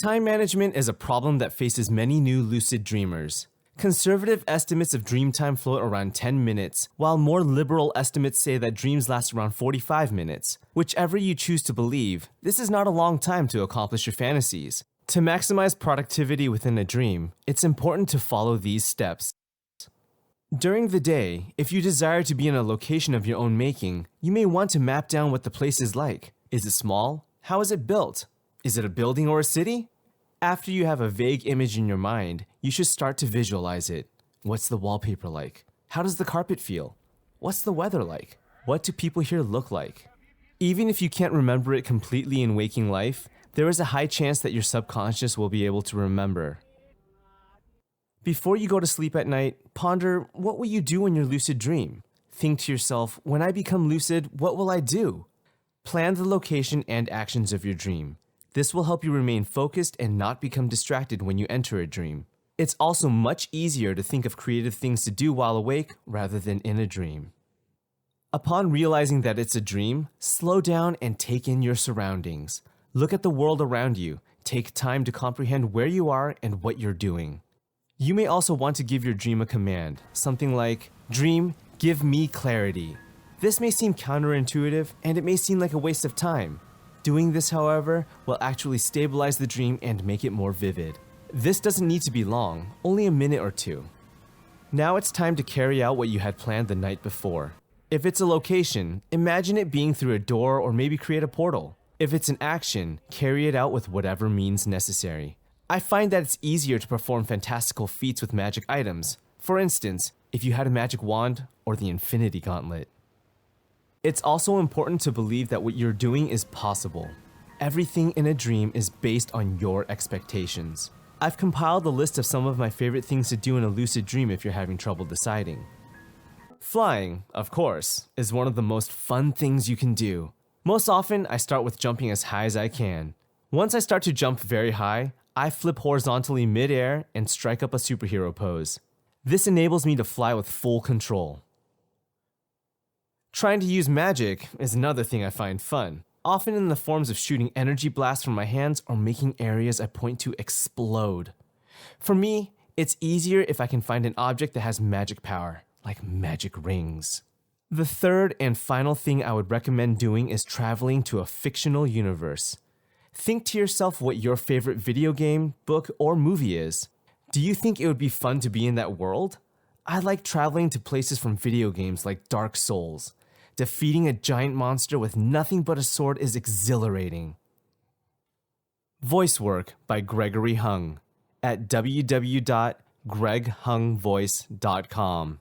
Time management is a problem that faces many new lucid dreamers. Conservative estimates of dream time float around 10 minutes, while more liberal estimates say that dreams last around 45 minutes. Whichever you choose to believe, this is not a long time to accomplish your fantasies. To maximize productivity within a dream, it's important to follow these steps. During the day, if you desire to be in a location of your own making, you may want to map down what the place is like. Is it small? How is it built? Is it a building or a city? After you have a vague image in your mind, you should start to visualize it. What's the wallpaper like? How does the carpet feel? What's the weather like? What do people here look like? Even if you can't remember it completely in waking life, there is a high chance that your subconscious will be able to remember. Before you go to sleep at night, ponder, what will you do in your lucid dream? Think to yourself, when I become lucid, what will I do? Plan the location and actions of your dream. This will help you remain focused and not become distracted when you enter a dream. It's also much easier to think of creative things to do while awake rather than in a dream. Upon realizing that it's a dream, slow down and take in your surroundings. Look at the world around you. Take time to comprehend where you are and what you're doing. You may also want to give your dream a command, something like, "Dream, give me clarity." This may seem counterintuitive and it may seem like a waste of time. Doing this, however, will actually stabilize the dream and make it more vivid. This doesn't need to be long, only a minute or two. Now it's time to carry out what you had planned the night before. If it's a location, imagine it being through a door or maybe create a portal. If it's an action, carry it out with whatever means necessary. I find that it's easier to perform fantastical feats with magic items. For instance, if you had a magic wand or the Infinity Gauntlet. It's also important to believe that what you're doing is possible. Everything in a dream is based on your expectations. I've compiled a list of some of my favorite things to do in a lucid dream if you're having trouble deciding. Flying, of course, is one of the most fun things you can do. Most often, I start with jumping as high as I can. Once I start to jump very high, I flip horizontally mid-air and strike up a superhero pose. This enables me to fly with full control. Trying to use magic is another thing I find fun, often in the forms of shooting energy blasts from my hands or making areas I point to explode. For me, it's easier if I can find an object that has magic power, like magic rings. The third and final thing I would recommend doing is traveling to a fictional universe. Think to yourself what your favorite video game, book, or movie is. Do you think it would be fun to be in that world? I like traveling to places from video games like Dark Souls. Defeating a giant monster with nothing but a sword is exhilarating. VOICEWORK by Gregory Hung at www.greghungvoice.com.